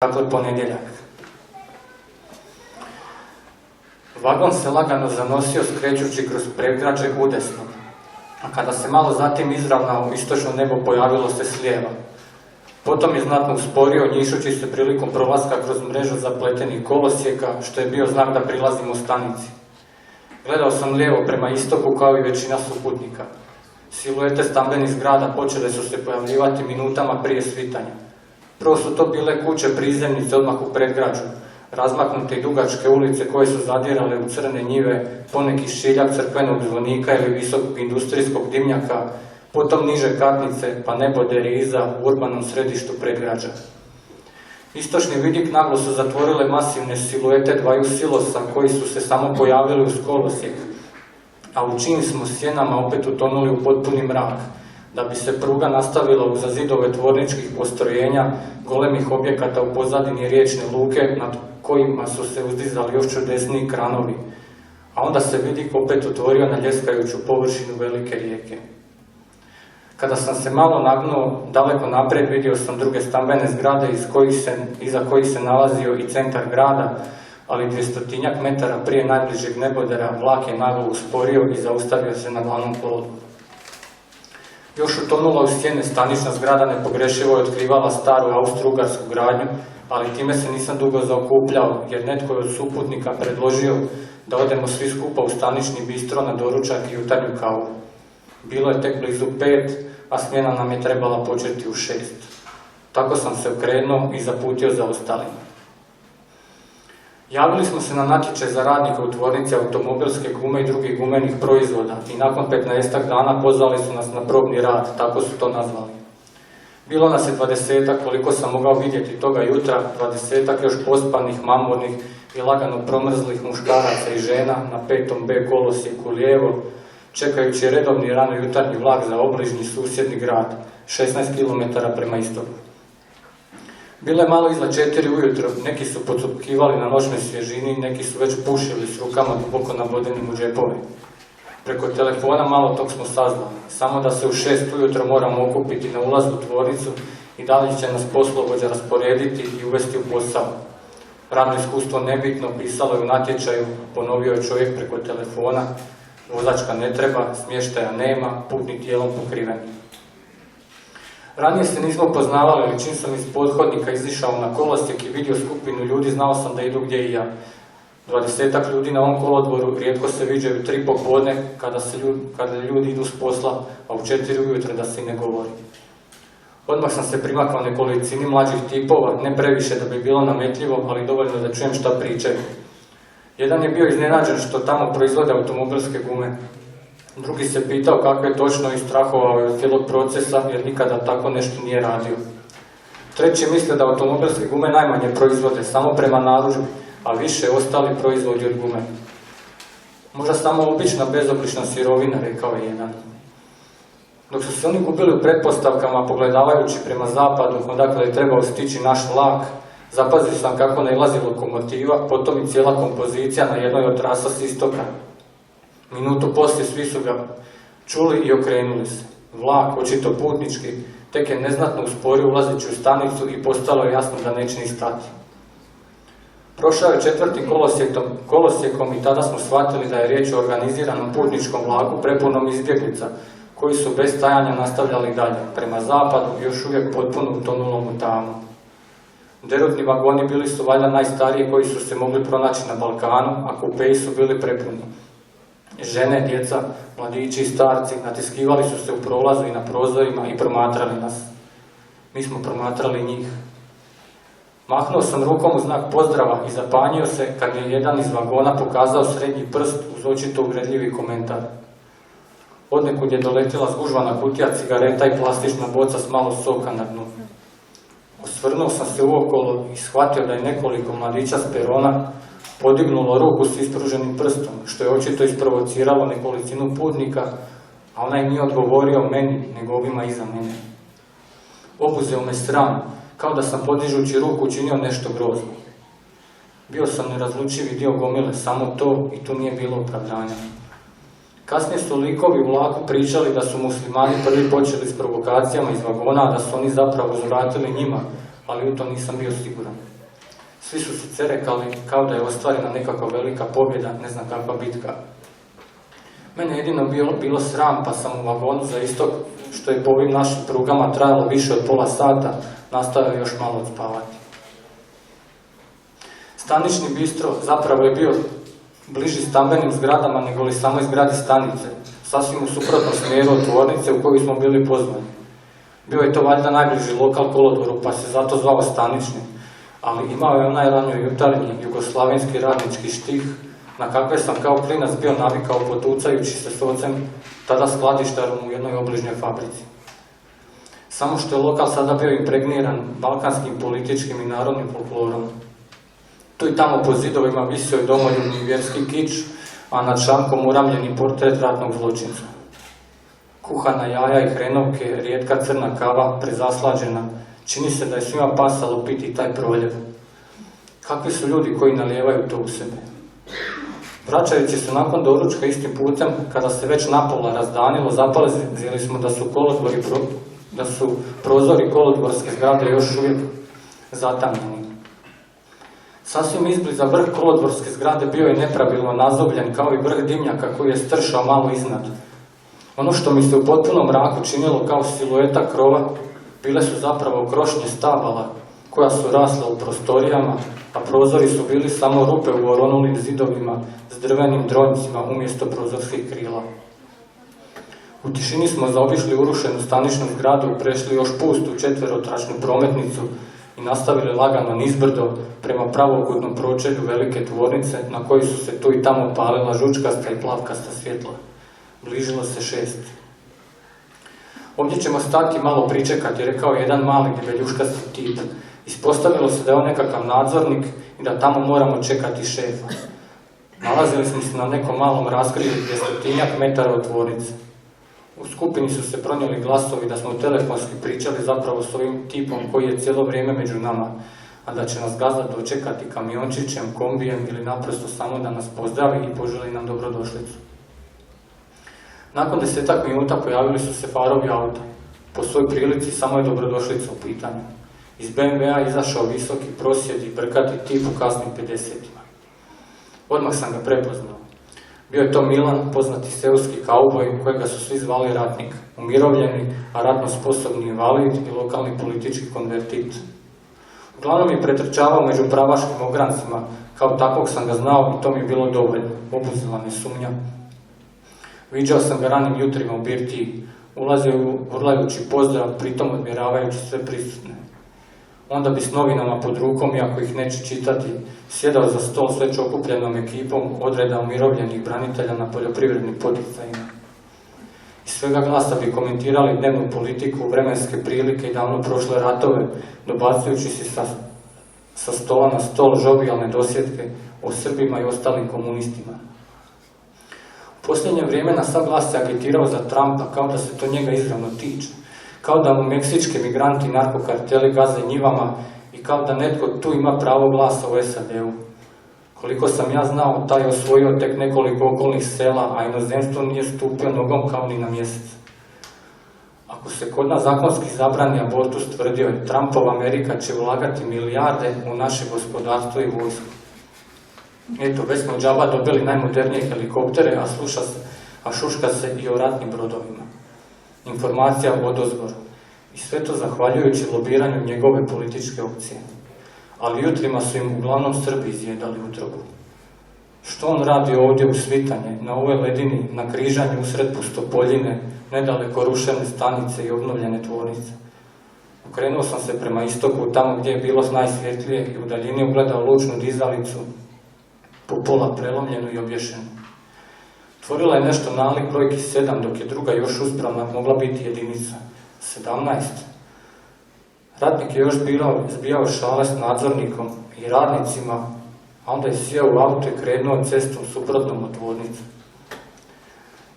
Dakle, ponedjeljak. Vagon se lagano zanosio skrećući kroz predgrađe udesno, a kada se malo zatim izravnao istočno nebo pojavilo se slijeva. Potom je znatno usporio, njišući se prilikom prolaska kroz mrežu zapletenih kolosijeka, što je bio znak da prilazimo stanici. Gledao sam lijevo prema istoku kao i većina suputnika. Siluete stambenih zgrada počele su se pojavljivati minutama prije svitanja. Prvo su to bile kuće prizemnice odmah u predgrađu, razmaknute i dugačke ulice koje su zadirale u crne njive, poneki šiljak crkvenog zvonika ili visokog industrijskog dimnjaka, potom niže katnice, pa nebo deriza u urbanom središtu predgrađa. Istočni vidik naglo su zatvorile masivne siluete dvaju silosa koji su se samo pojavili uz kolosijek, a u čijim smo sjenama opet utonuli u potpuni mrak, da bi se pruga nastavila uza zidove tvorničkih postrojenja, golemih objekata u pozadini riječne luke, nad kojima su se uzdizali još čudesniji kranovi, a onda se vidik opet otvorio na ljeskajuću površinu velike rijeke. Kada sam se malo nagnuo daleko naprijed, vidio sam druge stambene zgrade iza kojih se nalazio i centar grada, ali 200-tinjak metara prije najbližeg nebodera vlak je naglo usporio i zaustavio se na glavnom kolodvoru. Još utonula u sjene stanična zgrada nepogrešivo je otkrivala staru austro-ugarsku gradnju, ali time se nisam dugo zaokupljao, jer netko je od suputnika predložio da odemo svi skupa u stanični bistro na doručak i jutarnju kavu. Bilo je tek blizu 5, a smjena nam je trebala početi u 6. Tako sam se okrenuo i zaputio za ostalima. Javili smo se na natječaj za radnika u tvornici automobilske gume i drugih gumenih proizvoda i nakon 15 dana pozvali su nas na probni rad, tako su to nazvali. Bilo nas je 20-ak, koliko sam mogao vidjeti toga jutra, 20-ak još pospanih, mamurnih i lagano promrzlih muškaraca i žena na 5. B kolosijeku lijevo, čekajući redovni rano jutarnji vlak za obližnji susjedni grad, 16 km prema istoku. Bilo je malo iza 4 ujutro, neki su pocupkivali na noćnoj svježini, neki su već pušili s rukama duboko nabodenim u džepove. Preko telefona malo tog smo saznali, samo da se u 6 ujutro moramo okupiti na ulazu u tvornicu i da li će nas poslovođa rasporediti i uvesti u posao. Radno iskustvo nebitno, pisalo je u natječaju, ponovio je čovjek preko telefona, vozačka ne treba, smještaja nema, putni tijelom pokriven. Ranije se nismo poznavali, ali čim sam iz pothodnika izišao na kolosijek i vidio skupinu ljudi, znao sam da idu gdje i ja. 20-ak ljudi na ovom kolodvoru rijetko se viđaju 3 popodne kada ljudi idu s posla, a u 4 ujutro da se i ne govori. Odmah sam se primakao nekolicini mlađih tipova, ne previše da bi bilo nametljivo, ali dovoljno da čujem šta pričaju. Jedan je bio iznenađen što tamo proizvode automobilske gume. Drugi se pitao kako je točno i strahovao od cijelog procesa, jer nikada tako nešto nije radio. Treći misle da automobilske gume najmanje proizvode, samo prema narudžbi, a više ostali proizvodi od gume. Možda samo obična bezoblična sirovina, rekao je jedan. Dok su se oni gubili u pretpostavkama, pogledavajući prema zapadu, odakle je trebao stići naš vlak, zapazio sam kako nailazi lokomotiva, potom i cijela kompozicija na jednoj od trasa s istoka. Minutu poslije svi su ga čuli i okrenuli se. Vlak, očito putnički, tek je neznatno usporio ulazeći u stanicu i postalo je jasno da neće ni stati. Prošao je 4. kolosijekom i tada smo shvatili da je riječ o organiziranom putničkom vlaku prepunom izbjeglica, koji su bez stajanja nastavljali dalje, prema zapadu, još uvijek potpuno utonulom u tamu. Derutni vagoni bili su valjda najstariji koji su se mogli pronaći na Balkanu, a kupeji su bili prepuni. Žene, djeca, mladići i starci natiskivali su se u prolazu i na prozorima i promatrali nas. Mi smo promatrali njih. Mahnuo sam rukom u znak pozdrava i zapanjio se kad je jedan iz vagona pokazao srednji prst uz očito uvredljivi komentar. Odnekud je doletila zgužvana kutija cigareta i plastična boca s malo soka na dnu. Osvrnuo sam se uokolo i shvatio da je nekoliko mladića s perona podignulo ruku s ispruženim prstom, što je očito isprovociralo nekolicinu putnika, a onaj nije odgovorio meni, nego ovima iza mene. Obuzeo me sram, kao da sam podižući ruku učinio nešto grozno. Bio sam nerazlučivi dio gomile, samo to, i tu nije bilo opravdanja. Kasnije su likovi u vlaku pričali da su muslimani prvi počeli s provokacijama iz vagona, a da su oni zapravo uzvratili njima, ali u to nisam bio siguran. Svi su se cerekali kao da je ostvarena nekakva velika pobjeda, ne znam kakva bitka. Mene jedino bilo sram, pa sam u vagonu za istok, što je po ovim našim prugama trajalo više od pola sata, nastavio još malo odspavati. Stanični bistro zapravo je bio bliži stambenim zgradama nego li samoj zgradi stanice, sasvim u suprotnom smjeru od tvornice u koju smo bili pozvani. Bio je to valjda najbliži lokal kolodvoru, pa se zato zvao Stanični, ali imao je onaj ranjo jutarnji jugoslavenski radnički štih, na kakve sam kao klinac bio navikao potucajući se s ocem, tada skladištarom u jednoj obližnjoj fabrici. Samo što je lokal sada bio impregniran balkanskim političkim i narodnim folklorom. Tu i tamo po zidovima visio je domoljubni vjerski kič, a nad šankom uramljeni portret ratnog zločinca. Kuhana jaja i hrenovke, rijetka crna kava, prezaslađena, čini se da je svima pasalo piti taj proljev. Kakvi su ljudi koji nalijevaju to u sebe? Vraćajući se nakon doručka istim putem, kada se već napola razdanilo, zapazili smo da su prozori kolodvorske zgrade još uvijek zatamljeni. Sasvim izbliza vrh kolodvorske zgrade bio je nepravilno nazobljen kao i vrh dimnjaka koji je stršao malo iznad. Ono što mi se u potpunom mraku činilo kao silueta krova, bile su zapravo krošnje stabala koja su rasla u prostorijama, a prozori su bili samo rupe u oronulim zidovima s drvenim dronjcima umjesto prozorskih krila. U tišini smo zaobišli urušenu staničnu zgradu i prešli još pustu četverotračnu prometnicu i nastavili lagano nizbrdo prema pravokutnom pročelju velike tvornice na kojoj su se tu i tamo palila žučkasta i plavkasta svjetla. Bližilo se 6. Ovdje ćemo stati malo pričekati, rekao jedan mali debeljuškasti tip. Ispostavilo se da je on nekakav nadzornik i da tamo moramo čekati šefa. Nalazili smo se na nekom malom raskrižju 200 metara od tvornice. U skupini su se pronijeli glasovi da smo telefonski pričali zapravo s ovim tipom koji je cijelo vrijeme među nama, a da će nas gazda dočekati kamiončićem, kombijem ili naprosto samo da nas pozdravi i poželi nam dobrodošlicu. Nakon 10 minuta pojavili su se farovi auta. Po svoj prilici samo je dobrodošlica u pitanju. Iz BMW-a izašao visoki prosjed i brkati tip u kasnim 50-ima. Odmah sam ga prepoznao. Bio je to Milan, poznati seoski kauboj, kojega su svi zvali ratnik, umirovljeni, a ratno sposobni invalid i lokalni politički konvertit. Uglavnom je pretrčavao među pravaškim ograncima, kao takvog sam ga znao i to mi je bilo dovoljno, obuzela me sumnja. Viđao sam ga ranim jutrima u birtiji, ulazio urlajući pozdrav, pritom odmjeravajući sve prisutne. Onda bi s novinama pod rukom, iako ih neće čitati, sjedao za stol s već okupljenom ekipom odreda umirovljenih branitelja na poljoprivrednim poticajima. Iz svega glasa bi komentirali dnevnu politiku, vremenske prilike i davno prošle ratove, dobacujući se sa stola na stol žovijalne dosjetke o Srbima i ostalim komunistima. U posljednje vrijeme na sav glas se agitirao za Trumpa, kao da se to njega izravno tiče. Kao da mu meksički migranti i narkokarteli gaze njivama i kao da netko tu ima pravo glasa u SAD-u. Koliko sam ja znao, taj je osvojio tek nekoliko okolnih sela, a inozemstvo nije stupio nogom kao ni na mjesec. Ako se kod nas zakonski zabrani abortus, tvrdio je, Trumpova Amerika će ulagati milijarde u naše gospodarstvo i vojsku. Eto, već smo džaba dobili najmodernije helikoptere, a šuška se i o ratnim brodovima. Informacija o odozgoru. I sve to zahvaljujući lobiranju njegove političke opcije. Ali jutrima su im uglavnom Srbi izjedali utrobu. Što on radi ovdje u Svitanje, na ovoj ledini, na križanju usred pustopoljine, nedaleko rušene stanice i obnovljene tvornice? Okrenuo sam se prema istoku, tamo gdje je bilo najsvjetlije i u daljini ugledao lučnu dizalicu, po pola prelomljenu i obješenu. Tvorila je nešto nalik brojki 7, dok je druga još uspravna mogla biti jedinica. 17. Ratnik je još zbijao šale s nadzornikom i radnicima, a onda je sjeo u auto i krenuo cestom suprotnom od tvornice.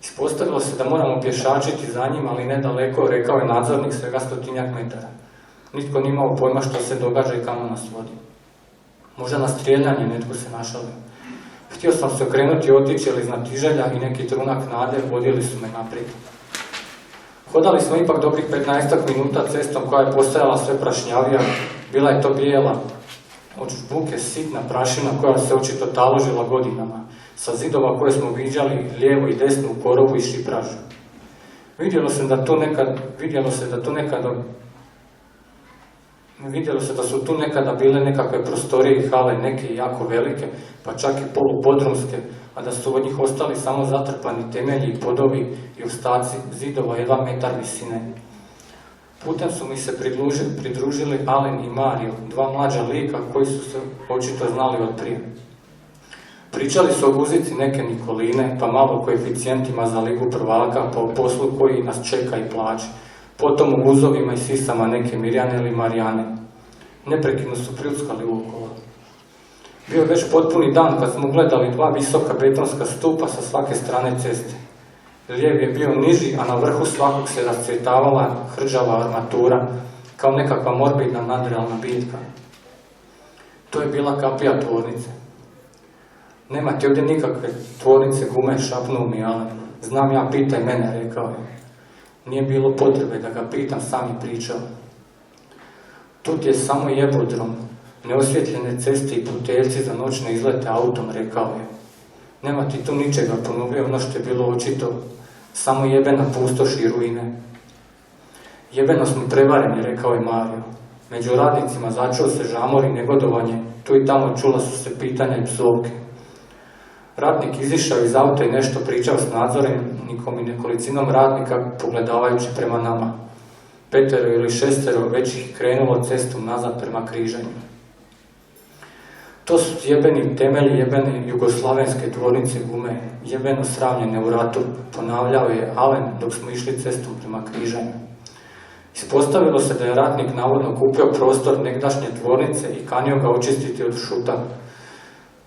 Ispostavilo se da moramo pješačiti za njim, ali nedaleko, rekao je nadzornik, svega 100 metara. Nitko nije imao pojma što se događa i kamo nas vodi. Možda na strijeljanje netko se našalio. Htio sam se okrenuti i otići, ali znatiželja i neki trunak nade vodili su me naprijed. Hodali smo ipak dobrih 15 minuta cestom koja je postajala sve prašnjavija, bila je to bijela, od žbuke sitna prašina koja se očito taložila godinama, sa zidova koje smo viđali lijevo i desno u korovu i šipražu. Vidjelo se da su tu nekada bile nekakve prostorije i hale, neke jako velike, pa čak i polupodrumske, a da su od njih ostali samo zatrpani temelji i podovi i ostaci zidova 1 metar visine. Putem su mi se pridružili Alen i Mario, 2 mlađa lika koji su se očito znali od prije. Pričali su o guzici neke Nikoline, pa malo o koeficijentima za ligu prvaka, pa o poslu koji nas čeka i plaće. Potom o guzovima i sisama neke Mirjane ili Marijane. Neprekidno su pljuckali uokolo. Bio je već potpuni dan kad smo gledali 2 visoka betonska stupa sa svake strane ceste. Lijev je bio niži, a na vrhu svakog se rascvjetavala hrđava armatura, kao nekakva morbidna nadrealna biljka. To je bila kapija tvornice. Nema ti ovdje nikakve tvornice gume, šapnuo mi Alen. Znam ja, pitaj mene, rekao je. Nije bilo potrebe da ga pitam, sam je pričao. Tu ti je samo jebodrom, neosvjetljene ceste i puteljci za noćne izlete autom, rekao je. Nema ti tu ničega, ponovio ono što je bilo očito, samo jebena pustoš i ruine. Jebeno smo prevareni, rekao je Mario. Među radnicima začuo se žamor i negodovanje, tu i tamo čula su se pitanja i psovke. Radnik izišao iz auta i nešto pričao s nadzornikom i nekolicinom radnika, pogledavajući prema nama. 5 ili 6 već ih krenulo cestom nazad prema križanju. To su jebeni temelji, jebene jugoslavenske tvornice gume, jebeno sravnjene u ratu, ponavljao je Alen dok smo išli cestom prema križanju. Ispostavilo se da je ratnik navodno kupio prostor negdašnje tvornice i kanio ga očistiti od šuta.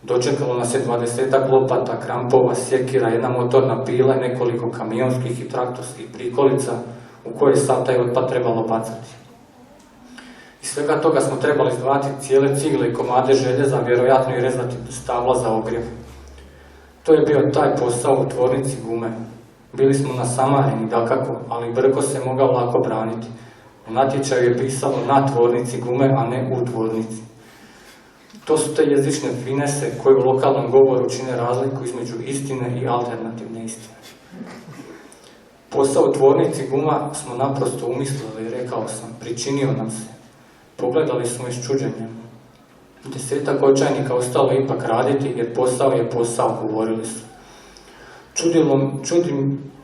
Dočekalo nas je 20 lopata, krampova, sjekira, 1 motorna pila i nekoliko kamionskih i traktorskih prikolica u koje sav taj otpad trebalo bacati. Iz svega toga smo trebali izdvajati cijele cigle i komade željeza, vjerojatno i rezati stabla za ogrjev. To je bio taj posao u tvornici gume. Bili smo nasamareni, dakako, ali Brko se mogao lako braniti. U natječaju je pisalo na tvornici gume, a ne u tvornici. To su te jezične finese koje u lokalnom govoru čine razliku između istine i alternativne istine. Posao u tvornici guma smo naprosto umislili, rekao sam, pričinio nam se. Pogledali smo iz čuđenja. 10 očajnika ostalo ipak raditi, jer posao je posao, govorili su.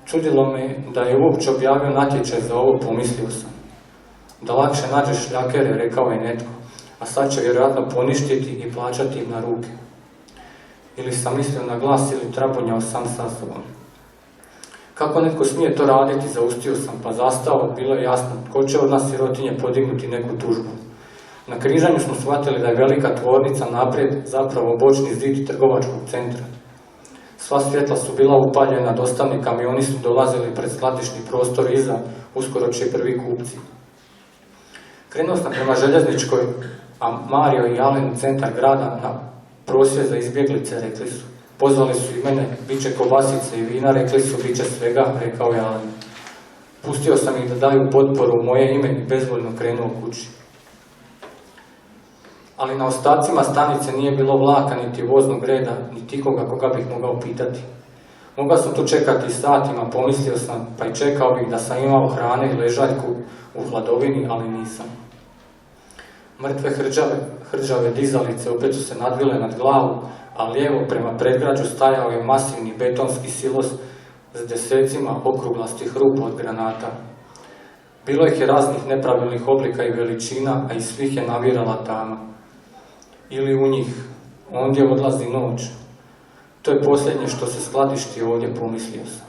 Čudilo me da je uopće objavio natječaj za ovo, pomislio sam. Da lakše nađeš šljakere, rekao je netko, a sad će vjerojatno poništiti i plaćati im na ruke. Ili sam mislio na glas ili trabunjao sam sa sobom. Kako netko smije to raditi, zaustio sam, pa zastao, bilo je jasno, tko će od nas sirotinje podignuti neku tužbu. Na križanju smo shvatili da je velika tvornica naprijed zapravo bočni zid trgovačkog centra. Sva svjetla su bila upaljena, dostavni kamioni su dolazili pred skladišni prostor iza, uskoro će prvi kupci. Krenuo sam prema Željezničkoj, a Mario i Alen u centar grada na prosvjed za izbjeglice, rekli su. Pozvali su i mene, bit će kobasice i vina, rekli su, bit će svega, rekao je Alen. Pustio sam ih da daju potporu u moje ime i bezvoljno krenuo kući. Ali na ostacima stanice nije bilo vlaka, niti voznog reda, niti ikoga koga bih mogao pitati. Mogao sam tu čekati satima, pomislio sam, pa i čekao bih da sam imao hrane i ležaljku u hladovini, ali nisam. Mrtve hrđave dizalice opet su se nadvile nad glavu, a lijevo prema predgrađu stajao je masivni betonski silos s desecima okruglastih rupa od granata. Bilo ih je raznih nepravilnih oblika i veličina, a iz svih je navirala tama. Ili u njih, ondje odlazi noć. To je posljednje što se skladišti ovdje, pomislio sam.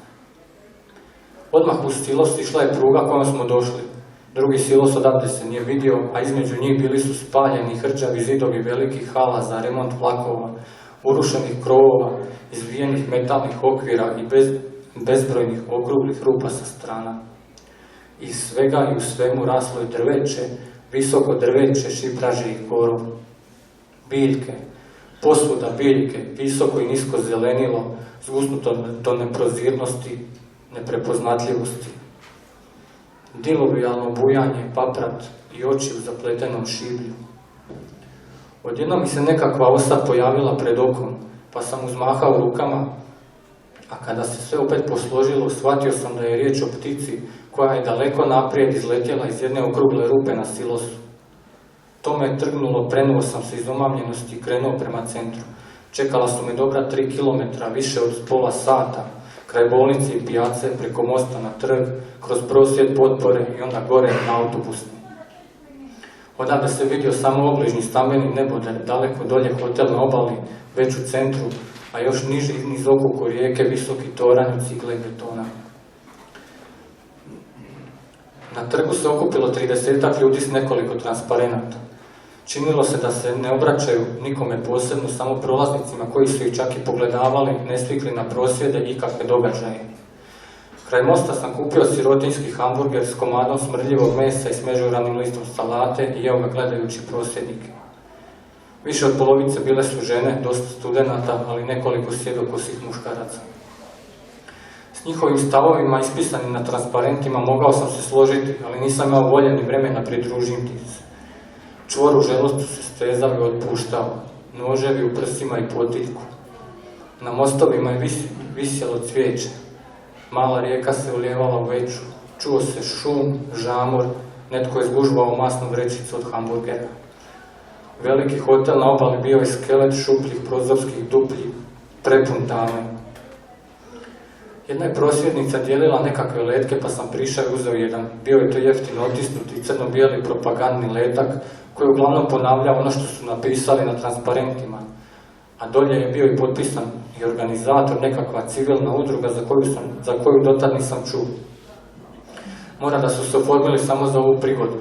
Odmah uz silos išla je pruga kojom smo došli. Drugi silos odavde se nije vidio, a između njih bili su spaljeni hrđavi zidovi velikih hala za remont vlakova, urušenih krovova, izvijenih metalnih okvira i bezbrojnih okruglih rupa sa strana. Iz svega i u svemu raslo je drveće, visoko drveće, šipraže i korov. Biljke, posvuda biljke, visoko i nisko zelenilo, zgusnuto do neprozirnosti, neprepoznatljivosti. dilovijalno bujanje, paprat i oči u zapletenom šiblju. Odjednom mi se nekakva osa pojavila pred okom, pa sam uzmahao rukama, a kada se sve opet posložilo, shvatio sam da je riječ o ptici koja je daleko naprijed izletjela iz jedne okrugle rupe na silosu. To me je trgnulo, prenuo sam se iz omamljenosti i krenuo prema centru. Čekala su me dobra 3 kilometra, više od pola sata, kraj bolnice i pijace, preko mosta na trg, kroz prosvjed potpore i onda gore na autobusni. Odavde se vidio samo obližnji stambeni neboder, daleko dolje hotel na obali, već u centru, a još niži niz oko rijeke, visoki toranj od cigle i betona. Na trgu se okupilo 30 ljudi s nekoliko transparenata. Činilo se da se ne obraćaju nikome posebno, samo prolaznicima koji su ih čak i pogledavali, ne svikli na prosvjede i ikakve događaje. Kraj mosta sam kupio sirotinjski hamburger s komadom smrdljivog mesa i smežuranim listom salate i jeo ga gledajući prosvjednike. Više od polovice bile su žene, dosta studenata, ali nekoliko sjedokosih muškaraca. S njihovim stavovima ispisanim na transparentima mogao sam se složiti, ali nisam imao volje ni vremena pridružiti se. Čvor u želucu se stezao i otpuštao, noževi u prsima i potiljku. Na mostovima je visjelo cvijeće. Mala rijeka se ulijevala u veću, čuo se šum, žamor, netko je zgužvao masnu vrećicu od hamburgera. Veliki hotel na obali bio je skelet šupljih prozorskih duplji, prepun dame. Jedna je prosvjednica dijelila nekakve letke, pa sam prišao i uzeo jedan. Bio je to jeftino otisnuti crno-bijeli propagandni letak koji uglavnom ponavljao ono što su napisali na transparentima, a dolje je bio i potpisan i organizator, nekakva civilna udruga za koju dotad nisam čuo. Mora da su se oformili samo za ovu prigodu.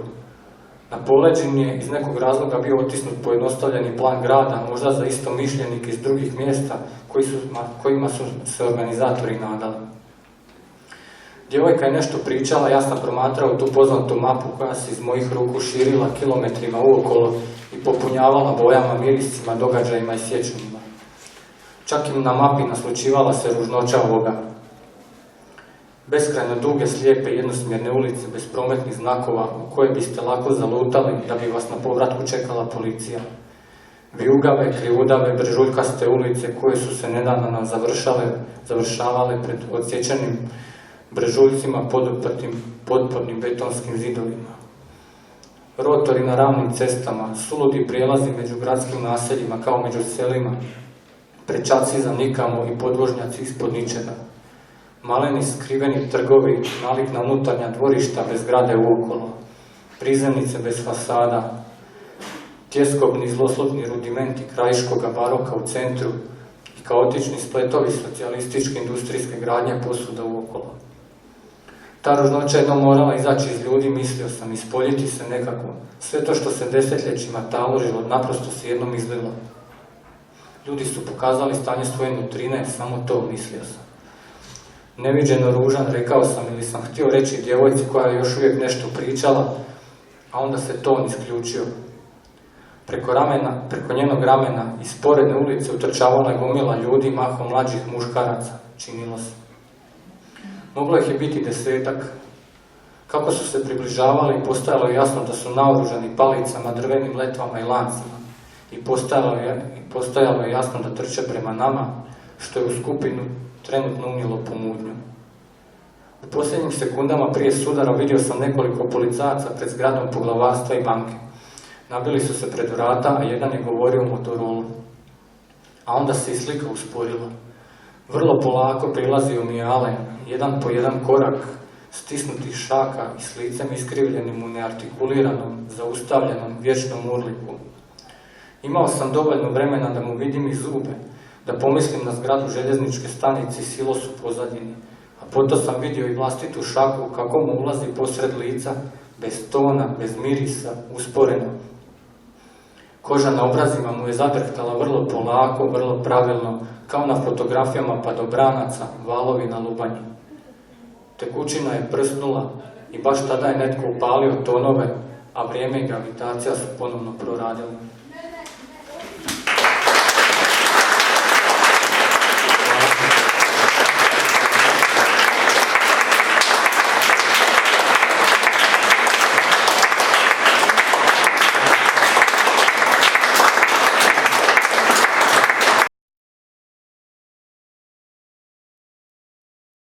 Na poleđini je iz nekog razloga bio otisnut pojednostavljeni plan grada, možda za istomišljenike iz drugih mjesta kojima su se organizatori nadali. Djevojka je nešto pričala, ja sam promatrao tu poznatu mapu koja se iz mojih ruku širila kilometrima uokolo i popunjavala bojama, mirisima, događajima i sjećanjima. Čak i na mapi naslučivala se ružnoća ovoga. Beskrajno duge, slijepe, jednosmjerne ulice bez prometnih znakova u koje biste lako zalutali da bi vas na povratku čekala policija. Vijugave, krivudave, brežuljkaste ulice koje su se nedavno završavale pred odsječenim brežuljcima poduprtim potpornim betonskim zidovima. Rotori na ravnim cestama, suludi prijelazi među gradskim naseljima kao među selima, prečaci za nikamo i podvožnjaci ispod ničega. Maleni skriveni trgovi, nalik na unutarnja dvorišta bez zgrade uokolo, prizemnice bez fasada, tjeskobni zloslutni rudimenti krajiškoga baroka u centru i kaotični spletovi socijalističke industrijske gradnje posuda uokolo. Ta ružnoća jednom morala izaći iz ljudi, mislio sam, ispoljiti se nekako. Sve to što se desetljećima taložilo, naprosto se jednom izlilo. Ljudi su pokazali stanje svoje nutrine, samo to mislio sam. Neviđeno ružan, rekao sam, ili sam htio reći djevojci koja je još uvijek nešto pričala, a onda se ton isključio. Preko njenog ramena iz sporedne ulice utrčavala je gomila ljudi, mahom mlađih muškaraca, činilo se. Moglo ih je biti 10-ak. Kako su se približavali, postajalo je jasno da su naoružani palicama, drvenim letvama i lancima. I postajalo je jasno da trče prema nama, što je u skupinu trenutno unijelo pomutnju. U posljednjim sekundama prije sudara vidio sam nekoliko policajaca pred zgradom poglavarstva i banke. Nabili su se pred vrata, a jedan je govorio u Motorolu. A onda se i slika usporila. Vrlo polako prilazio mi je Alen, jedan po jedan korak, stisnutih šaka i s licem iskrivljenim u neartikuliranom, zaustavljenom, vječnom urliku. Imao sam dovoljno vremena da mu vidim i zube, da pomislim na zgradu željezničke stanice i silos u pozadini, a potom sam vidio i vlastitu šaku kako mu ulazi posred lica, bez tona, bez mirisa, usporeno. Koža na obrazima mu je zadrhtala vrlo polako, vrlo pravilno, kao na fotografijama padobranaca, valovi na lubanji. Tekućina je prsnula i baš tada je netko upalio tonove, a vrijeme i gravitacija su ponovno proradili.